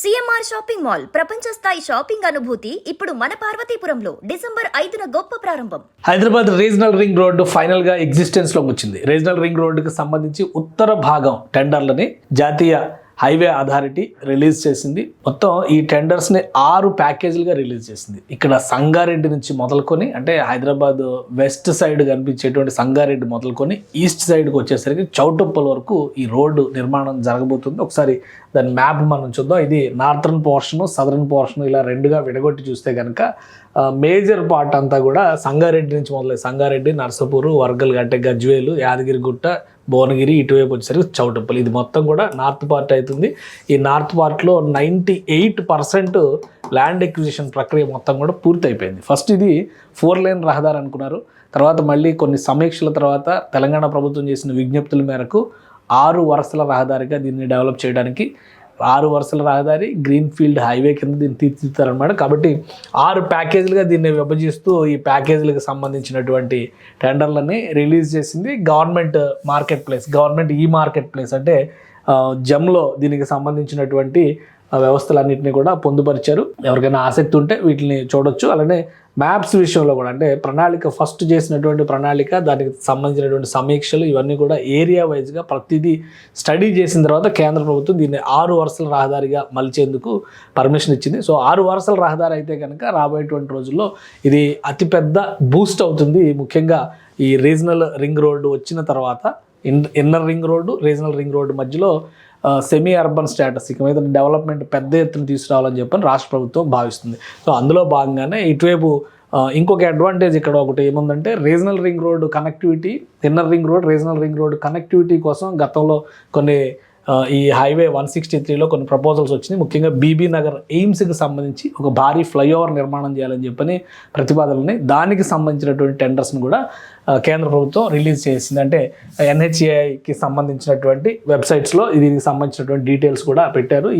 CMR shopping mall ప్రపంచ స్థాయి shopping అనుభూతి ఇప్పుడు మన పార్వతీపురంలో డిసెంబర్ 5న గొప్ప ప్రారంభం. Hyderabad regional ring road final గా ఎగ్జిస్టెన్స్ లోకి వచ్చింది. రీజనల్ రింగ్ రోడ్డుకి సంబంధించి ఉత్తర భాగం టెండర్లని జాతీయ హైవే అథారిటీ రిలీజ్ చేసింది. మొత్తం ఈ టెండర్స్ని 6 ప్యాకేజీలుగా రిలీజ్ చేసింది. ఇక్కడ సంగారెడ్డి నుంచి మొదలుకొని, అంటే హైదరాబాద్ వెస్ట్ సైడ్ కనిపించేటువంటి సంగారెడ్డి మొదలుకొని ఈస్ట్ సైడ్కి వచ్చేసరికి చౌటుప్పల్ వరకు ఈ రోడ్డు నిర్మాణం జరగబోతుంది. ఒకసారి దాని మ్యాప్ మనం చూద్దాం. ఇది నార్థర్న్ పోర్షన్, సదరన్ పోర్షన్ ఇలా రెండుగా విడగొట్టి చూస్తే కనుక మేజర్ పార్ట్ అంతా కూడా సంగారెడ్డి నుంచి మొదలై సంగారెడ్డి, నర్సపూరు, వర్గల్, అంటే గజ్వేలు, యాదగిరిగుట్ట, భువనగిరి, ఇటువైపు వచ్చేసరికి చౌటుప్పల్. ఇది మొత్తం కూడా నార్త్ పార్ట్ అవుతుంది. ఈ నార్త్ పార్ట్లో 98% ల్యాండ్ ఎక్విజిషన్ ప్రక్రియ మొత్తం కూడా పూర్తి అయిపోయింది. ఫస్ట్ ఇది 4 లేన్ రహదారి అనుకున్నారు. తర్వాత మళ్ళీ కొన్ని సమీక్షల తర్వాత తెలంగాణ ప్రభుత్వం చేసిన విజ్ఞప్తుల మేరకు 6 వరుసల రహదారిగా దీన్ని డెవలప్ చేయడానికి 6 వరుసల రహదారి గ్రీన్ ఫీల్డ్ హైవే కింద దీన్ని తీర్చిదిద్దారనమాట. కాబట్టి 6 ప్యాకేజీలుగా దీన్ని విభజిస్తూ ఈ ప్యాకేజీలకు సంబంధించినటువంటి టెండర్లని రిలీజ్ చేసింది గవర్నమెంట్ మార్కెట్ ప్లేస్. గవర్నమెంట్ ఈ మార్కెట్ ప్లేస్ అంటే జమ్లో దీనికి సంబంధించినటువంటి వ్యవస్థలన్నింటినీ కూడా పొందుపరిచారు. ఎవరికైనా ఆసక్తి ఉంటే వీటిని చూడొచ్చు. అలానే మ్యాప్స్ విషయంలో కూడా, అంటే ప్రణాళిక ఫస్ట్ చేసినటువంటి ప్రణాళిక, దానికి సంబంధించినటువంటి సమీక్షలు ఇవన్నీ కూడా ఏరియా వైజ్గా ప్రతిదీ స్టడీ చేసిన తర్వాత కేంద్ర ప్రభుత్వం దీన్ని 6 వరుసల రహదారిగా మలిచేందుకు పర్మిషన్ ఇచ్చింది. సో 6 వరుసల రహదారి అయితే కనుక రాబోయేటువంటి రోజుల్లో ఇది అతిపెద్ద బూస్ట్ అవుతుంది. ముఖ్యంగా ఈ రీజనల్ రింగ్ రోడ్డు వచ్చిన తర్వాత inner ring road, regional ring road మధ్యలో సెమీ అర్బన్ స్టేటస్, ఇక మీద డెవలప్మెంట్ పెద్ద ఎత్తున తీసుకురావాలని చెప్పని రాష్ట్ర ప్రభుత్వం భావిస్తుంది. సో అందులో భాగంగానే ఇటువైపు ఇంకొక అడ్వాంటేజ్ ఇక్కడ ఒకటి ఏముందంటే, regional ring road connectivity, inner ring road, regional ring road connectivity కోసం గతంలో కొన్ని ఈ హైవే 163లో కొన్ని ప్రపోజల్స్ వచ్చినాయి. ముఖ్యంగా బీబీ నగర్ ఎయిమ్స్కి సంబంధించి ఒక భారీ ఫ్లైఓవర్ నిర్మాణం చేయాలని చెప్పని ప్రతిపాదనని, దానికి సంబంధించినటువంటి టెండర్స్ని కూడా కేంద్ర ప్రభుత్వం రిలీజ్ చేసింది. అంటే ఎన్హెచ్ఏఐకి సంబంధించినటువంటి వెబ్సైట్స్లో దీనికి సంబంధించినటువంటి డీటెయిల్స్ కూడా పెట్టారు.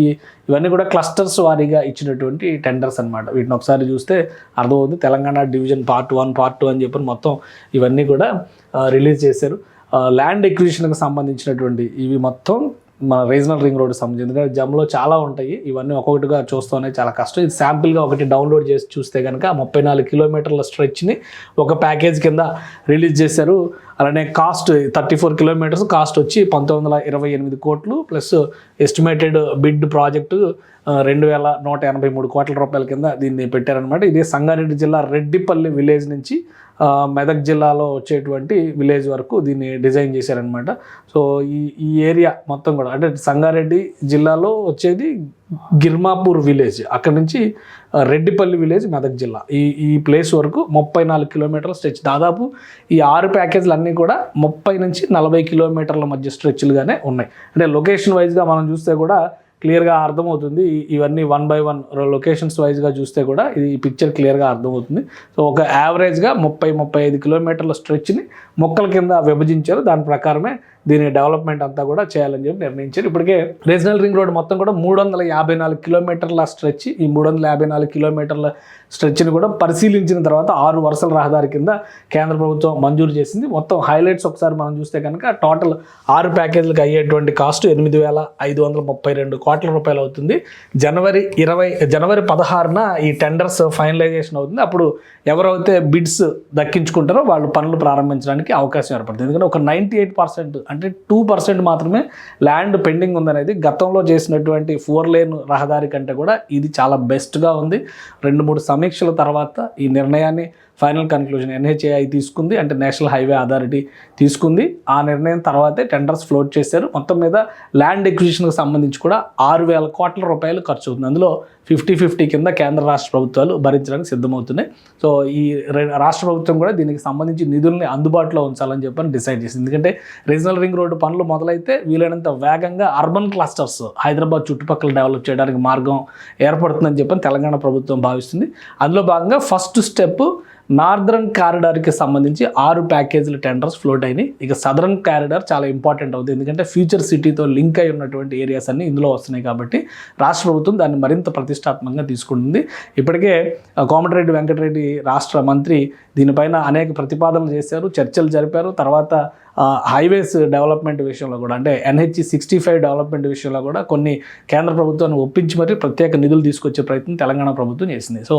ఇవన్నీ కూడా క్లస్టర్స్ వారీగా ఇచ్చినటువంటి టెండర్స్ అనమాట. వీటిని ఒకసారి చూస్తే అర్థమవుతుంది. తెలంగాణ డివిజన్ పార్ట్ 1, పార్ట్ 2 అని చెప్పని మొత్తం ఇవన్నీ కూడా రిలీజ్ చేశారు. ల్యాండ్ ఎక్విజిషన్కి సంబంధించినటువంటి ఇవి మొత్తం మన రీజనల్ రింగ్ రోడ్డు సంబంధించి, ఎందుకంటే జమ్లో చాలా ఉంటాయి, ఇవన్నీ ఒక్కొక్కటిగా చూస్తూనే చాలా కష్టం. ఇది శాంపిల్గా ఒకటి డౌన్లోడ్ చేసి చూస్తే కనుక 34 కిలోమీటర్ల స్ట్రెచ్ని ఒక ప్యాకేజ్ కింద రిలీజ్ చేశారు. అలానే కాస్ట్ 34 కిలోమీటర్స్, కాస్ట్ వచ్చి 1928 కోట్లు ప్లస్ ఎస్టిమేటెడ్ బిడ్ ప్రాజెక్టు 2183 కోట్ల రూపాయల కింద దీన్ని పెట్టారనమాట. ఇది సంగారెడ్డి జిల్లా రెడ్డిపల్లి విలేజ్ నుంచి మెదక్ జిల్లాలో వచ్చేటువంటి విలేజ్ వరకు దీన్ని డిజైన్ చేశారనమాట. సో ఈ ఏరియా మొత్తం కూడా, అంటే సంగారెడ్డి జిల్లాలో వచ్చేది గిర్మాపూర్ విలేజ్, అక్కడ నుంచి రెడ్డిపల్లి విలేజ్ మెదక్ జిల్లా, ఈ ప్లేస్ వరకు 34 కిలోమీటర్ల స్ట్రెచ్. దాదాపు ఈ 6 ప్యాకేజీలు అన్నీ కూడా 30 నుంచి 40 కిలోమీటర్ల మధ్య స్ట్రెచ్లుగానే ఉన్నాయి. అంటే లొకేషన్ వైజ్గా మనం చూస్తే కూడా క్లియర్గా అర్థమవుతుంది. ఇవన్నీ 1 by 1 లొకేషన్స్ వైజ్గా చూస్తే కూడా ఈ పిక్చర్ క్లియర్గా అర్థమవుతుంది. సో ఒక యావరేజ్గా 30-35 కిలోమీటర్ల స్ట్రెచ్ని మొక్కల కింద విభజించారు. దాని ప్రకారమే దీని డెవలప్మెంట్ అంతా కూడా చేయాలని చెప్పి నిర్ణయించారు. ఇప్పటికే రీజనల్ రింగ్ రోడ్ మొత్తం కూడా 354 కిలోమీటర్ల స్ట్రెచ్. ఈ 354 కిలోమీటర్ల స్ట్రెచ్ని కూడా పరిశీలించిన తర్వాత 6 వరుసల రహదారి కింద కేంద్ర ప్రభుత్వం మంజూరు చేసింది. మొత్తం హైలైట్స్ ఒకసారి మనం చూస్తే కనుక టోటల్ 6 ప్యాకేజీలకు అయ్యేటువంటి కాస్ట్ 8,532 కోట్ల రూపాయలు అవుతుంది. జనవరి 16న ఈ టెండర్స్ ఫైనలైజేషన్ అవుతుంది. అప్పుడు ఎవరైతే బిడ్స్ దక్కించుకుంటారో వాళ్ళు పనులు ప్రారంభించడానికి అవకాశం ఏర్పడుతుంది. ఎందుకంటే ఒక 98% అంటే 2% మాత్రమే ల్యాండ్ పెండింగ్ ఉందనేది గతంలో చేసినటువంటి 4 లేన్ రహదారి కంటే కూడా ఇది చాలా బెస్ట్గా ఉంది. 2-3 సమీక్షల తర్వాత ఈ నిర్ణయాన్ని ఫైనల్ కన్క్లూజన్ ఎన్హెచ్ఏఐ తీసుకుంది, అంటే నేషనల్ హైవే అథారిటీ తీసుకుంది. ఆ నిర్ణయం తర్వాతే టెండర్స్ ఫ్లోట్ చేశారు. మొత్తం మీద ల్యాండ్ ఎక్విజిషన్కి సంబంధించి కూడా 6,000 కోట్ల రూపాయలు ఖర్చు అవుతుంది. అందులో 50-50 కింద కేంద్ర రాష్ట్ర ప్రభుత్వాలు భరించడానికి సిద్ధమవుతున్నాయి. సో ఈ రాష్ట్ర ప్రభుత్వం కూడా దీనికి సంబంధించి నిధుల్ని అందుబాటులో ఉంచాలని చెప్పని డిసైడ్ చేసింది. ఎందుకంటే రీజనల్ రింగ్ రోడ్డు పనులు మొదలైతే వీలైనంత వేగంగా అర్బన్ క్లస్టర్స్ హైదరాబాద్ చుట్టుపక్కల డెవలప్ చేయడానికి మార్గం ఏర్పడుతుందని చెప్పని తెలంగాణ ప్రభుత్వం భావిస్తుంది. అందులో భాగంగా ఫస్ట్ స్టెప్ నార్దర్న్ కారిడార్కి సంబంధించి 6 ప్యాకేజీల టెండర్స్ ఫ్లోట్ అయినాయి. ఇక సదరన్ కారిడార్ చాలా ఇంపార్టెంట్ అవుతుంది, ఎందుకంటే ఫ్యూచర్ సిటీతో లింక్ అయి ఉన్నటువంటి ఏరియాస్ అన్ని ఇందులో వస్తున్నాయి కాబట్టి రాష్ట్ర ప్రభుత్వం దాన్ని మరింత ప్రతిష్టాత్మకంగా తీసుకుంటుంది. ఇప్పటికే కోమటిరెడ్డి వెంకటరెడ్డి రాష్ట్ర మంత్రి దీనిపైన అనేక ప్రతిపాదనలు చేశారు, చర్చలు జరిపారు. తర్వాత హైవేస్ డెవలప్మెంట్ విషయంలో కూడా, అంటే NH 65 డెవలప్మెంట్ విషయంలో కూడా కొన్ని కేంద్ర ప్రభుత్వాన్ని ఒప్పించి మరి ప్రత్యేక నిధులు తీసుకొచ్చే ప్రయత్నం తెలంగాణ ప్రభుత్వం చేసింది. సో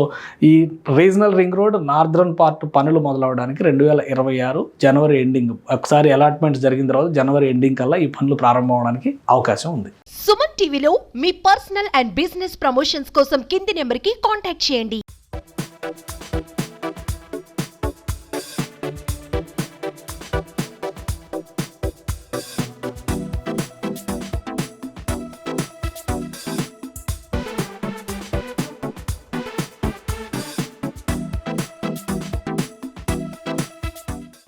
ఈ regional ring road northern part పనులు మొదలవడానికి 2026 జనవరి ఎండింగ్, ఒకసారి అలాట్మెంట్స్ జరిగిన తర్వాత జనవరి ఎండింగ్ కల్లా ఈ పనులు ప్రారంభం అవడానికి అవకాశం ఉంది. సుమన్ టీవీలో మీ పర్సనల్ అండ్ బిజినెస్ ప్రమోషన్స్ కోసం కింది నెంబర్కి కాంటాక్ట్ చేయండి.